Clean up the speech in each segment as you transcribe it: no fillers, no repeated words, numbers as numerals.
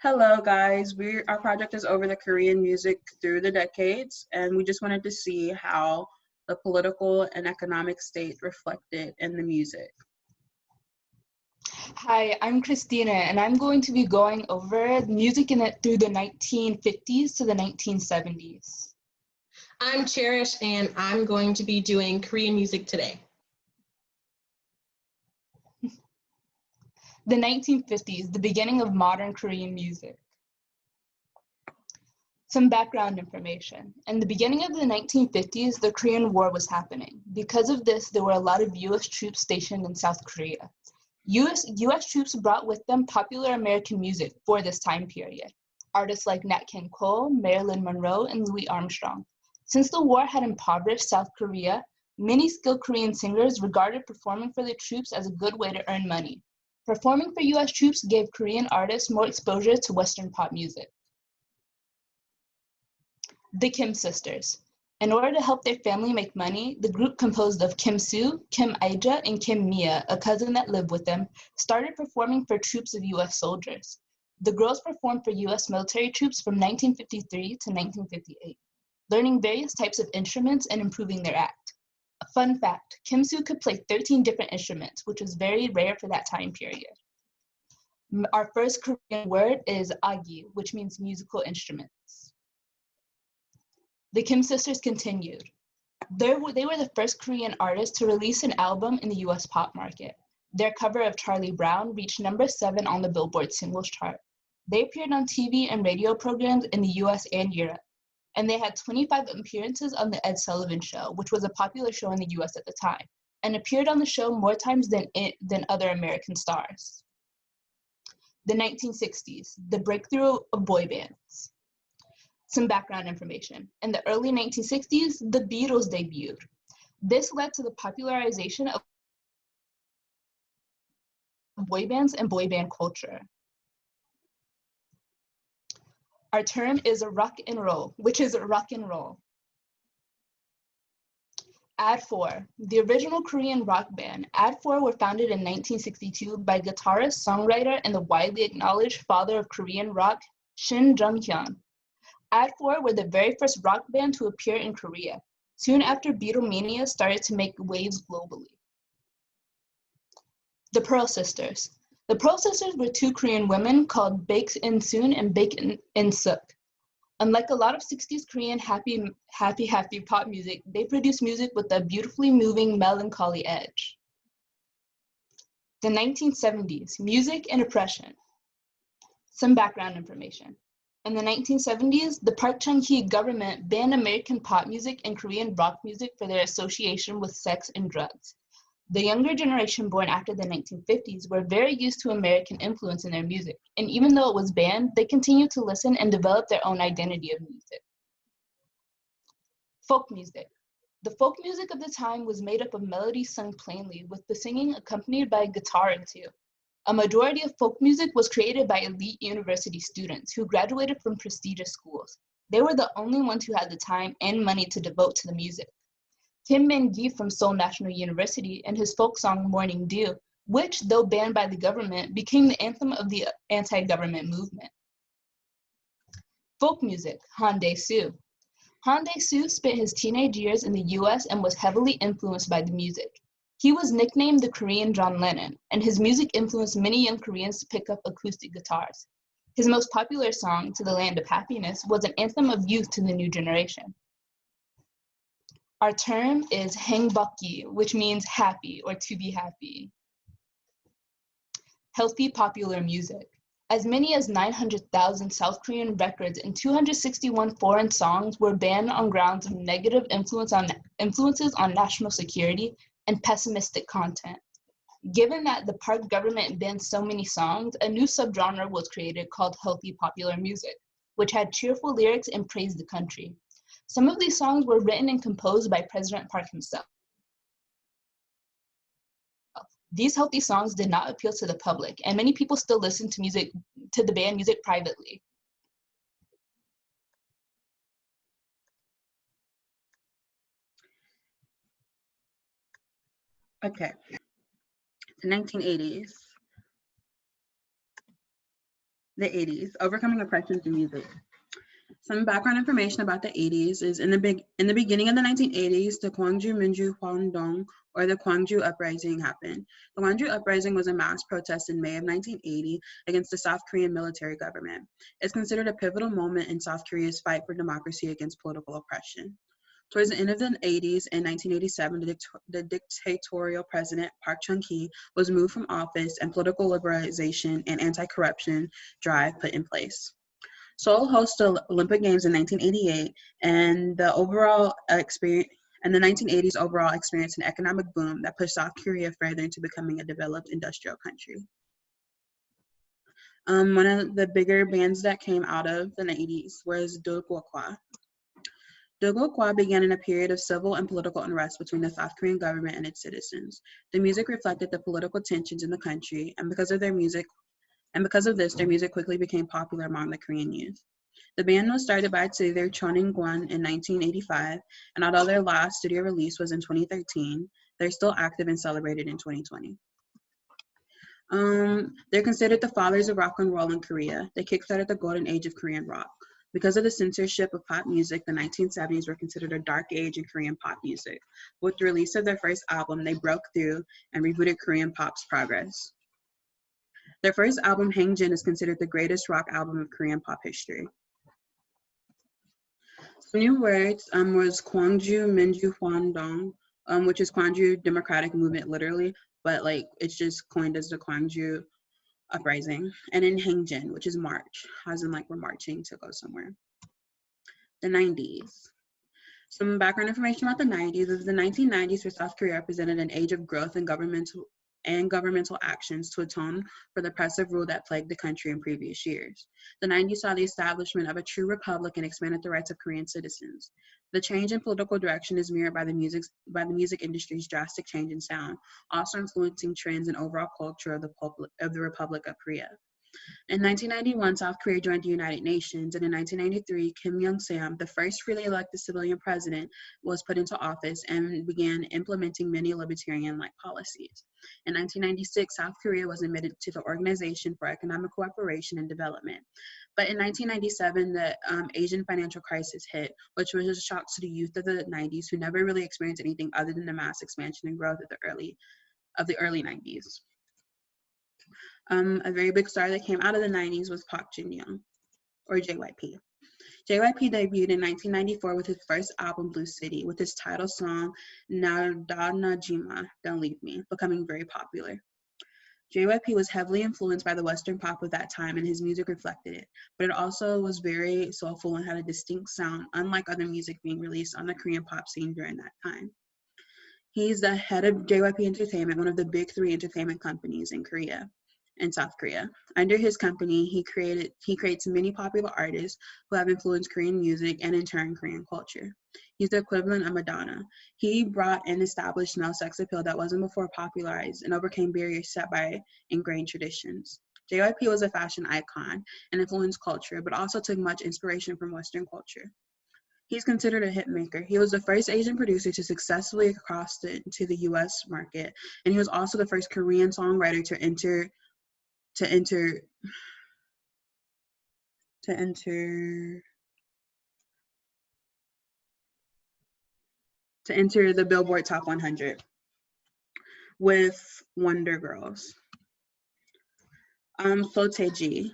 Hello, guys. Our project is over the Korean music through the decades, and we just wanted to see how the political and economic state reflected in the music. Hi, I'm Christina, and I'm going to be going over music in it through the 1950s to the 1970s. I'm Cherish, and I'm going to be doing Korean music today. The 1950s, the beginning of modern Korean music. Some background information. In the beginning of the 1950s, the Korean War was happening. Because of this, there were a lot of U.S. troops stationed in South Korea. U.S. troops brought with them popular American music for this time period. Artists like Nat King Cole, Marilyn Monroe, and Louis Armstrong. Since the war had impoverished South Korea, many skilled Korean singers regarded performing for the troops as a good way to earn money. Performing for U.S. troops gave Korean artists more exposure to Western pop music. The Kim sisters. In order to help their family make money, the group composed of Kim Soo, Kim Aija, and Kim Mia, a cousin that lived with them, started performing for troops of U.S. soldiers. The girls performed for U.S. military troops from 1953 to 1958, learning various types of instruments and improving their act. A fun fact, Kim Soo could play 13 different instruments, which was very rare for that time period. Our first Korean word is agi, which means musical instruments. The Kim sisters continued. They were the first Korean artists to release an album in the US pop market. Their cover of Charlie Brown reached number 7 on the Billboard singles chart. They appeared on TV and radio programs in the US and Europe, and they had 25 appearances on the Ed Sullivan Show, which was a popular show in the US at the time, and appeared on the show more times than other American stars. The 1960s, the breakthrough of boy bands. Some background information. In the early 1960s, the Beatles debuted. This led to the popularization of boy bands and boy band culture. Our term is rock and roll, which is rock and roll. Ad4, the original Korean rock band. Ad4 were founded in 1962 by guitarist, songwriter, and the widely acknowledged father of Korean rock, Shin Jung-hyun. Ad4 were the very first rock band to appear in Korea, soon after Beatlemania started to make waves globally. The Pearl Sisters. The Pearl Sisters were 2 Korean women called Baek In-soon and Baek In-suk. Unlike a lot of 60s Korean happy pop music, they produced music with a beautifully moving, melancholy edge. The 1970s, music and oppression. Some background information. In the 1970s, the Park Chung-hee government banned American pop music and Korean rock music for their association with sex and drugs. The younger generation born after the 1950s were very used to American influence in their music, and even though it was banned, they continued to listen and develop their own identity of music. Folk music. The folk music of the time was made up of melodies sung plainly, with the singing accompanied by guitar and two. A majority of folk music was created by elite university students who graduated from prestigious schools. They were the only ones who had the time and money to devote to the music. Kim Min-gi from Seoul National University and his folk song Morning Dew, which, though banned by the government, became the anthem of the anti-government movement. Folk music, Han Dae-soo. Han Dae-soo spent his teenage years in the US and was heavily influenced by the music. He was nicknamed the Korean John Lennon, and his music influenced many young Koreans to pick up acoustic guitars. His most popular song, To the Land of Happiness, was an anthem of youth to the new generation. Our term is hangbokgi, which means happy or to be happy. Healthy popular music. As many as 900,000 South Korean records and 261 foreign songs were banned on grounds of negative influences on national security and pessimistic content. Given that the Park government banned so many songs, a new subgenre was created called healthy popular music, which had cheerful lyrics and praised the country. Some of these songs were written and composed by President Park himself. These healthy songs did not appeal to the public, and many people still listen to the band music privately. Okay. The 1980s. The 80s, overcoming oppression through music. Some background information about the 80s is in the beginning of the 1980s, the Gwangju Minju Hwangdong, or the Gwangju Uprising, happened. The Gwangju Uprising was a mass protest in May of 1980 against the South Korean military government. It's considered a pivotal moment in South Korea's fight for democracy against political oppression. Towards the end of the 80s, in 1987, the dictatorial president, Park Chung-hee, was moved from office and political liberalization and anti-corruption drive put in place. Seoul hosted the Olympic Games in 1988, and the 1980s overall experienced an economic boom that pushed South Korea further into becoming a developed industrial country. One of the bigger bands that came out of the 80s was Dogwokwa. Dogwokwa began in a period of civil and political unrest between the South Korean government and its citizens. The music reflected the political tensions in the country, and because of this, their music quickly became popular among the Korean youth. The band was started by its leader, Chon In-kwon, in 1985, and although their last studio release was in 2013, they're still active and celebrated in 2020. They're considered the fathers of rock and roll in Korea. They kickstarted the golden age of Korean rock. Because of the censorship of pop music, the 1970s were considered a dark age in Korean pop music. With the release of their first album, they broke through and rebooted Korean pop's progress. Their first album, Hangjin, is considered the greatest rock album of Korean pop history. Some new words was Gwangju Minju Hwangdong, which is Gwangju Democratic Movement literally, but like it's just coined as the Gwangju Uprising. And then Hangjin, which is march, as in like we're marching to go somewhere. The 90s. Some background information about the 90s is the 1990s for South Korea represented an age of growth and governmental actions to atone for the oppressive rule that plagued the country in previous years. The 90s saw the establishment of a true republic and expanded the rights of Korean citizens. The change in political direction is mirrored by the music industry's drastic change in sound, also influencing trends and overall culture of the Republic of Korea. In 1991, South Korea joined the United Nations, and in 1993, Kim Young-sam, the first freely elected civilian president, was put into office and began implementing many libertarian-like policies. In 1996, South Korea was admitted to the Organization for Economic Cooperation and Development. But in 1997, the Asian financial crisis hit, which was a shock to the youth of the 90s who never really experienced anything other than the mass expansion and growth of the early 90s. A very big star that came out of the 90s was Park Jin-young, or JYP. JYP debuted in 1994 with his first album, Blue City, with his title song, Najima, Don't Leave Me, becoming very popular. JYP was heavily influenced by the Western pop of that time, and his music reflected it, but it also was very soulful and had a distinct sound, unlike other music being released on the Korean pop scene during that time. He's the head of JYP Entertainment, one of the big three entertainment companies in South Korea. Under his company, he creates many popular artists who have influenced Korean music and in turn Korean culture. He's the equivalent of Madonna. He brought and established male sex appeal that wasn't before popularized and overcame barriers set by ingrained traditions. JYP was a fashion icon and influenced culture, but also took much inspiration from Western culture. He's considered a hit maker. He was the first Asian producer to successfully cross into the US market, and he was also the first Korean songwriter to enter the Billboard Top 100 with Wonder Girls. So Taiji.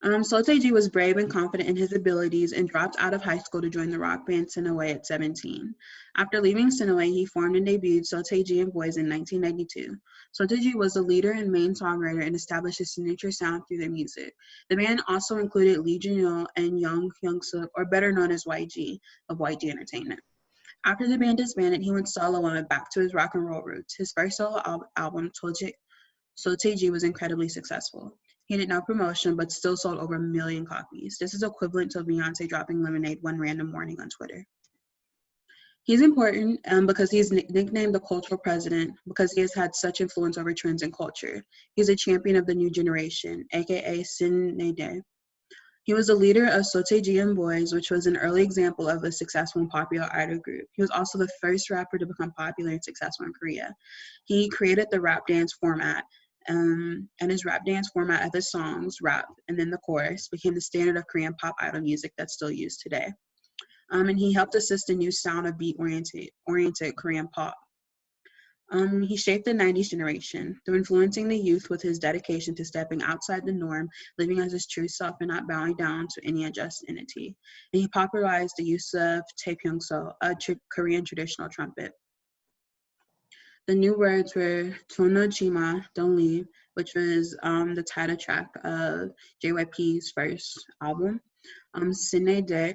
So Taiji was brave and confident in his abilities and dropped out of high school to join the rock band Sinaway at 17. After leaving Sinaway, he formed and debuted So Taiji and Boys in 1992. So Taiji was the leader and main songwriter and established his signature sound through their music. The band also included Lee Jun-yo and Young Hyung-suk, or better known as YG, of YG Entertainment. After the band disbanded, he went solo and went back to his rock and roll roots. His first solo album, So Taiji, was incredibly successful. He did no promotion, but still sold over 1 million copies. This is equivalent to Beyonce dropping Lemonade one random morning on Twitter. He's important because he's nicknamed the cultural president because he has had such influence over trends and culture. He's a champion of the new generation, aka Sin-nae-dae. He was the leader of So Taiji and Boys, which was an early example of a successful and popular idol group. He was also the first rapper to become popular and successful in Korea. He created the rap dance format and his rap dance format of his songs, rap, and then the chorus, became the standard of Korean pop idol music that's still used today. And he helped assist the new sound of beat-oriented Korean pop. He shaped the 90s generation through influencing the youth with his dedication to stepping outside the norm, living as his true self and not bowing down to any unjust entity. And he popularized the use of taepyeongso, a Korean traditional trumpet. The new words were Tonojima, Don't Leave, which was the title track of JYP's first album. Sensei Day,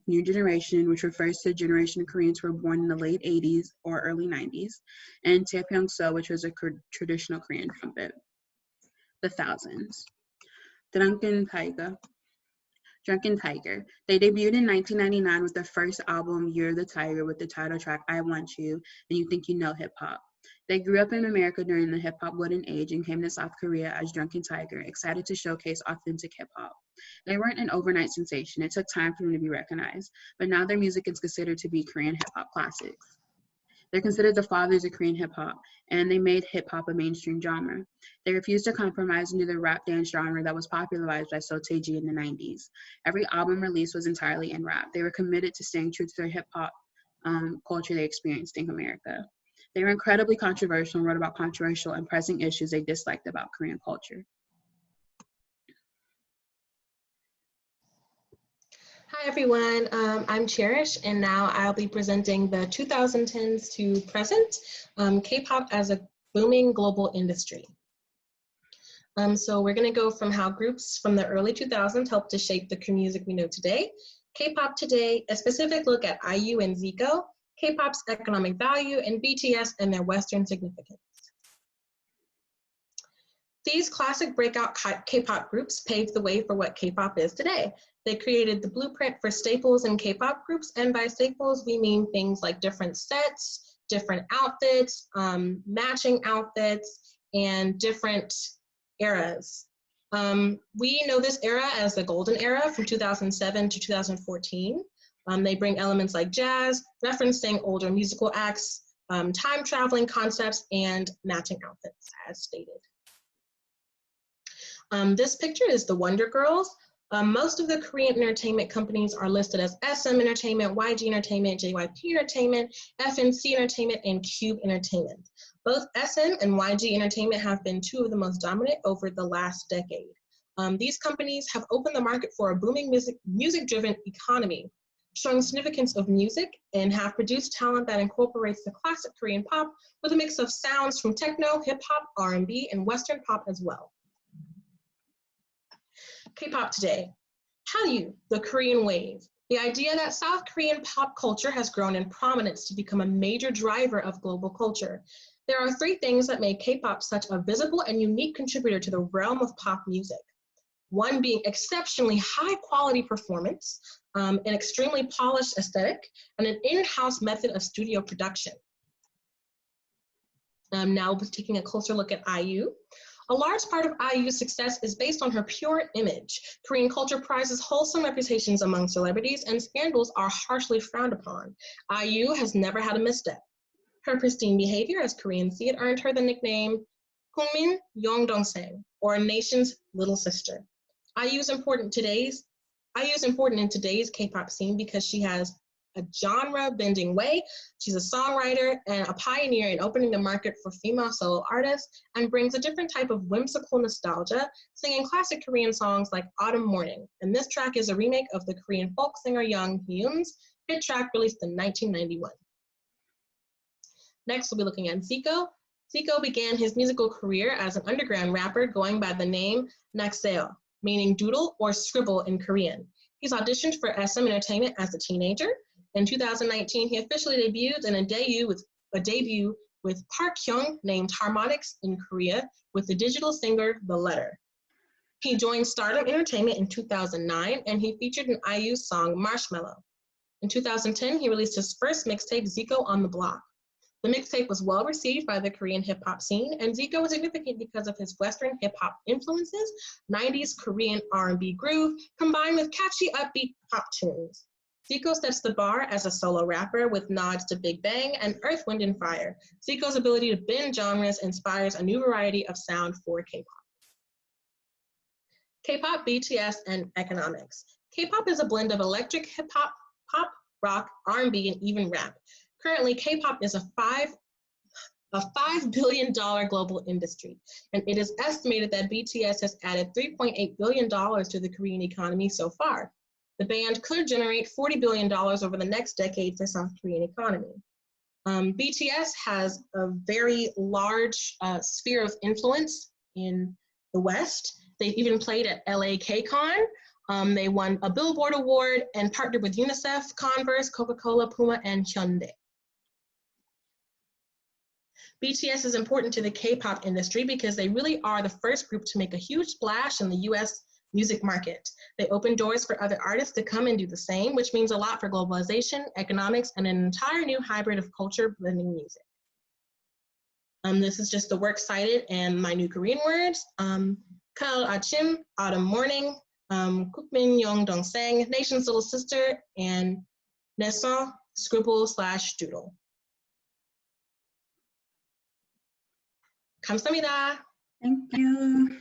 New Generation, which refers to a generation of Koreans who were born in the late 80s or early 90s, and Taepyeongso, which was a traditional Korean trumpet. The Thousands. Drunken Tiger. They debuted in 1999 with their first album, Year of the Tiger, with the title track, I Want You, and You Think You Know Hip Hop. They grew up in America during the hip hop golden age and came to South Korea as Drunken Tiger, excited to showcase authentic hip hop. They weren't an overnight sensation. It took time for them to be recognized, but now their music is considered to be Korean hip hop classics. They're considered the fathers of Korean hip hop, and they made hip hop a mainstream genre. They refused to compromise into the rap dance genre that was popularized by Seo Taiji in the 90s. Every album release was entirely in rap. They were committed to staying true to their hip hop culture they experienced in America. They were incredibly controversial and wrote about controversial and pressing issues they disliked about Korean culture. Hi everyone, I'm Cherish, and now I'll be presenting the 2010s to present, K-pop as a booming global industry. So we're gonna go from how groups from the early 2000s helped to shape the music we know today, K-pop today, a specific look at IU and Zico, K-pop's economic value, and BTS and their Western significance. These classic breakout K-pop groups paved the way for what K-pop is today. They created the blueprint for staples in K-pop groups, and by staples, we mean things like different sets, different outfits, matching outfits, and different eras. We know this era as the golden era from 2007 to 2014. They bring elements like jazz, referencing older musical acts, time-traveling concepts, and matching outfits, as stated. This picture is the Wonder Girls. Most of the Korean entertainment companies are listed as SM Entertainment, YG Entertainment, JYP Entertainment, FNC Entertainment, and Cube Entertainment. Both SM and YG Entertainment have been two of the most dominant over the last decade. These companies have opened the market for a booming music-driven economy, showing significance of music, and have produced talent that incorporates the classic Korean pop with a mix of sounds from techno, hip-hop, R&B, and Western pop as well. K-pop today. Hallyu, the Korean wave. The idea that South Korean pop culture has grown in prominence to become a major driver of global culture. There are three things that make K-pop such a visible and unique contributor to the realm of pop music. One being exceptionally high quality performance, an extremely polished aesthetic, and an in-house method of studio production. Now we're taking a closer look at IU. A large part of IU's success is based on her pure image. Korean culture prizes wholesome reputations among celebrities, and scandals are harshly frowned upon. IU has never had a misstep. Her pristine behavior, as Koreans see it, earned her the nickname Hungmin Yeongdongsaeng, or a nation's little sister. IU is important in today's K-pop scene because she has a genre-bending way. She's a songwriter and a pioneer in opening the market for female solo artists, and brings a different type of whimsical nostalgia, singing classic Korean songs like Autumn Morning. And this track is a remake of the Korean folk singer Young Hyun's hit track released in 1991. Next, we'll be looking at Zico. Zico began his musical career as an underground rapper going by the name Nakseo, meaning doodle or scribble in Korean. He's auditioned for SM Entertainment as a teenager. In 2019, he officially debuted in a debut with Park Hyung named Harmonix in Korea with the digital singer The Letter. He joined Stardom Entertainment in 2009, and he featured an IU song, Marshmallow. In 2010, he released his first mixtape, Zico on the Block. The mixtape was well received by the Korean hip-hop scene, and Zico was significant because of his Western hip-hop influences, 90s Korean R&B groove, combined with catchy upbeat pop tunes. Zico sets the bar as a solo rapper with nods to Big Bang and Earth, Wind, and Fire. Zico's ability to bend genres inspires a new variety of sound for K-pop. K-pop, BTS, and economics. K-pop is a blend of electric hip-hop, pop, rock, R&B, and even rap. Currently, K-pop is a $5 billion global industry, and it is estimated that BTS has added $3.8 billion to the Korean economy so far. The band could generate $40 billion over the next decade for South Korean economy. BTS has a very large sphere of influence in the West. They even played at LA K-Con. They won a Billboard Award and partnered with UNICEF, Converse, Coca-Cola, Puma, and Hyundai. BTS is important to the K-pop industry because they really are the first group to make a huge splash in the US music market. They open doors for other artists to come and do the same, which means a lot for globalization, economics, and an entire new hybrid of culture blending music. This is just the works cited and my new Korean words. Kal Achim, Autumn Morning, Kukmin Yong Dong Sang, Nation's Little Sister, and Naissance, Scribble/Doodle. 감사합니다. Thank you.